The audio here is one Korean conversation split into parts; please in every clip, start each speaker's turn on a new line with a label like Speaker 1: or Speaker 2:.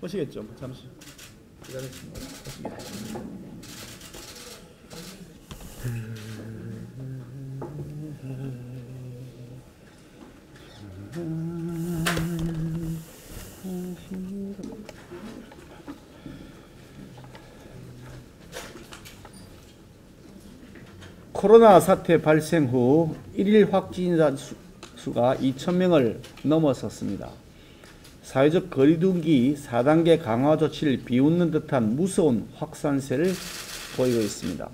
Speaker 1: 보시겠죠? 잠시 기다리시면 보시겠죠. 코로나 사태 발생 후 1일 확진자 수가 2,000명을 넘어섰습니다. 사회적 거리두기 4단계 강화 조치를 비웃는 듯한 무서운 확산세를 보이고 있습니다.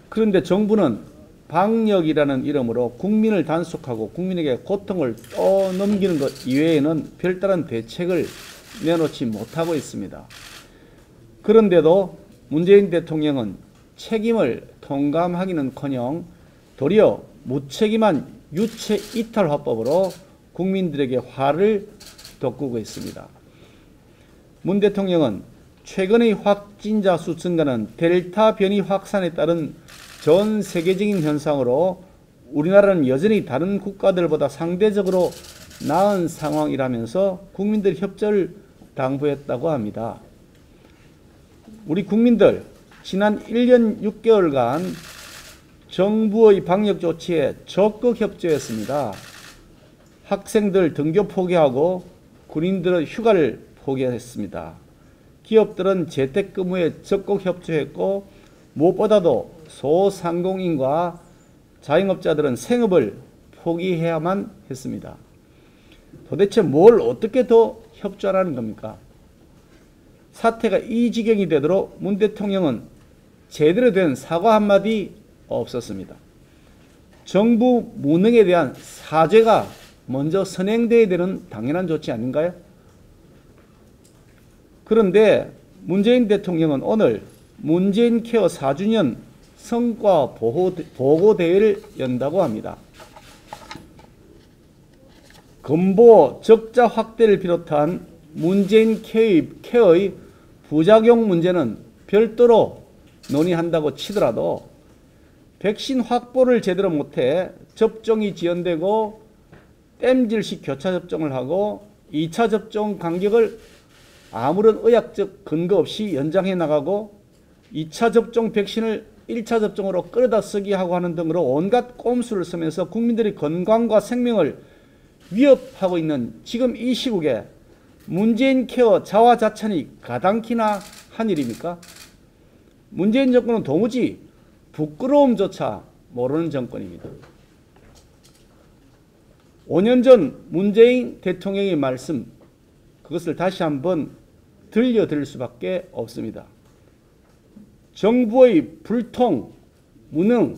Speaker 1: 그런데 정부는 방역이라는 이름으로 국민을 단속하고 국민에게 고통을 떠넘기는 것 이외에는 별다른 대책을 내놓지 못하고 있습니다. 그런데도 문재인 대통령은 책임을 통감하기는커녕 도리어 무책임한 유체 이탈 화법으로 국민들에게 화를 돋구고 있습니다. 문 대통령은 최근의 확진자 수 증가는 델타 변이 확산에 따른 전 세계적인 현상으로 우리나라는 여전히 다른 국가들보다 상대적으로 나은 상황이라면서 국민들 협조를 당부했다고 합니다. 우리 국민들 지난 1년 6개월간 정부의 방역 조치에 적극 협조했습니다. 학생들 등교 포기하고 군인들은 휴가를 포기했습니다. 기업들은 재택근무에 적극 협조했고 무엇보다도 소상공인과 자영업자들은 생업을 포기해야만 했습니다. 도대체 뭘 어떻게 더 협조하라는 겁니까? 사태가 이 지경이 되도록 문 대통령은 제대로 된 사과 한마디 없었습니다. 정부 무능에 대한 사죄가 먼저 선행돼야 되는 당연한 조치 아닌가요? 그런데 문재인 대통령은 오늘 문재인 케어 4주년 성과 보고대회를 연다고 합니다. 근보 적자 확대를 비롯한 문재인 케어의 부작용 문제는 별도로 논의한다고 치더라도 백신 확보를 제대로 못해 접종이 지연되고 땜질식 교차 접종을 하고 2차 접종 간격을 아무런 의학적 근거 없이 연장해 나가고 2차 접종 백신을 1차 접종으로 끌어다 쓰기 하고 하는 등으로 온갖 꼼수를 쓰면서 국민들의 건강과 생명을 위협하고 있는 지금 이 시국에 문재인 케어 자화자찬이 가당키나 한 일입니까? 문재인 정권은 도무지 부끄러움조차 모르는 정권입니다. 5년 전 문재인 대통령의 말씀, 그것을 다시 한번 들려드릴 수밖에 없습니다. 정부의 불통, 무능,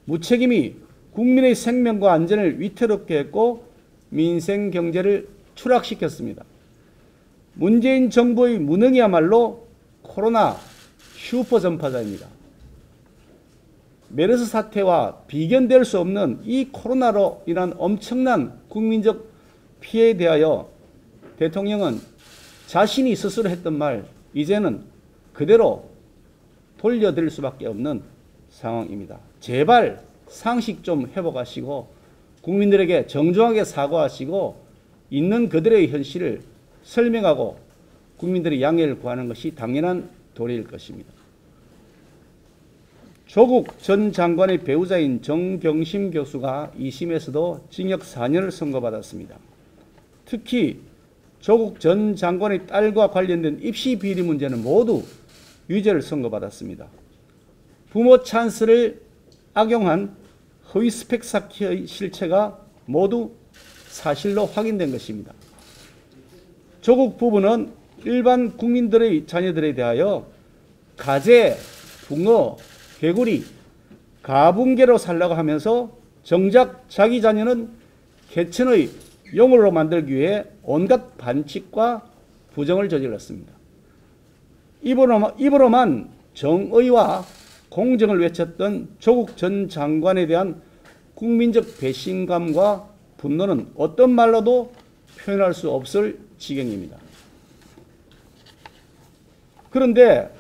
Speaker 1: 무책임이 국민의 생명과 안전을 위태롭게 했고 민생 경제를 추락시켰습니다. 문재인 정부의 무능이야말로 코로나 슈퍼 전파자입니다. 메르스 사태와 비견될 수 없는 이 코로나로 인한 엄청난 국민적 피해에 대하여 대통령은 자신이 스스로 했던 말 이제는 그대로 돌려드릴 수밖에 없는 상황입니다. 제발 상식 좀 회복하시고 국민들에게 정중하게 사과하시고 있는 그들의 현실을 설명하고 국민들의 양해를 구하는 것이 당연한 도리일 것입니다. 조국 전 장관의 배우자인 정경심 교수가 2심에서도 징역 4년을 선고받았습니다. 특히 조국 전 장관의 딸과 관련된 입시 비리 문제는 모두 유죄를 선고받았습니다. 부모 찬스를 악용한 허위 스펙 쌓기의 실체가 모두 사실로 확인된 것입니다. 조국 부부는 일반 국민들의 자녀들에 대하여 가재, 붕어, 개구리, 가붕개로 살라고 하면서 정작 자기 자녀는 개천의 용으로 만들기 위해 온갖 반칙과 부정을 저질렀습니다. 입으로만 정의와 공정을 외쳤던 조국 전 장관에 대한 국민적 배신감과 분노는 어떤 말로도 표현할 수 없을 지경입니다. 그런데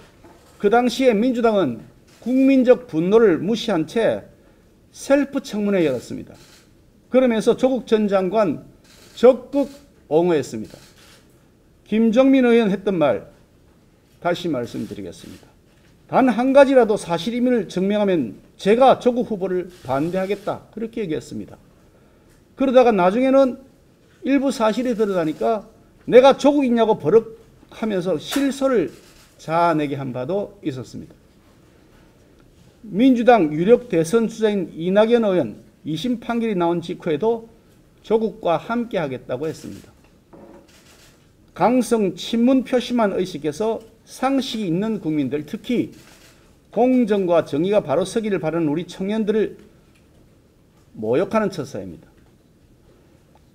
Speaker 1: 그 당시에 민주당은 국민적 분노를 무시한 채 셀프 청문회 열었습니다. 그러면서 조국 전 장관 적극 옹호했습니다. 김정민 의원 했던 말 다시 말씀드리겠습니다. 단 한 가지라도 사실임을 증명하면 제가 조국 후보를 반대하겠다. 그렇게 얘기했습니다. 그러다가 나중에는 일부 사실이 드러나니까 내가 조국이냐고 버럭하면서 실소를 자아내게 한 바도 있었습니다. 민주당 유력 대선 주자인 이낙연 의원 2심 판결이 나온 직후에도 조국과 함께 하겠다고 했습니다. 강성 친문 표시만 의식해서 상식이 있는 국민들, 특히 공정과 정의가 바로 서기를 바라는 우리 청년들을 모욕하는 처사입니다.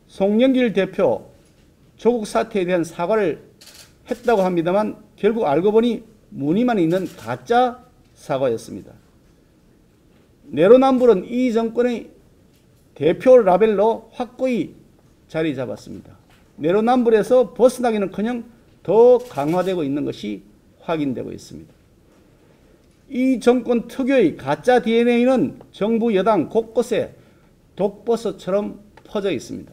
Speaker 1: 송영길 대표 조국 사태에 대한 사과를 했다고 합니다만 결국 알고 보니 무늬만 있는 가짜 사과였습니다. 내로남불은 이 정권의 대표 라벨로 확고히 자리 잡았습니다. 내로남불에서 벗어나기는커녕 더 강화되고 있는 것이 확인되고 있습니다. 이 정권 특유의 가짜 DNA는 정부 여당 곳곳에 독버섯처럼 퍼져 있습니다.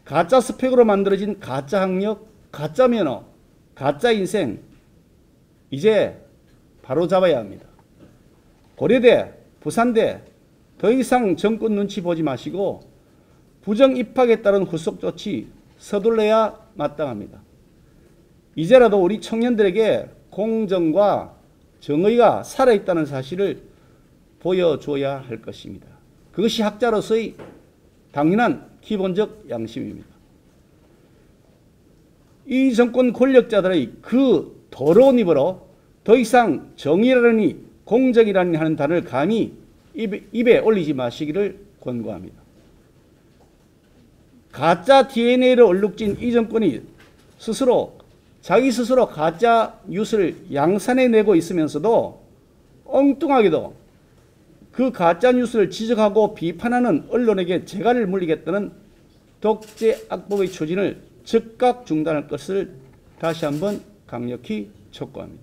Speaker 1: 가짜 스펙으로 만들어진 가짜 학력, 가짜 면허, 가짜 인생, 이제 바로 잡아야 합니다. 고려대, 부산대 더 이상 정권 눈치 보지 마시고 부정 입학에 따른 후속 조치 서둘러야 마땅합니다. 이제라도 우리 청년들에게 공정과 정의가 살아있다는 사실을 보여줘야 할 것입니다. 그것이 학자로서의 당연한 기본적 양심입니다. 이 정권 권력자들의 그 더러운 입으로 더 이상 정의라니 공정이라니 하는 단어를 감히 입에 올리지 마시기를 권고합니다. 가짜 DNA를 얼룩진 이 정권이 자기 스스로 가짜 뉴스를 양산해내고 있으면서도 엉뚱하게도 그 가짜 뉴스를 지적하고 비판하는 언론에게 재갈을 물리겠다는 독재 악법의 추진을 즉각 중단할 것을 다시 한번 강력히 촉구합니다.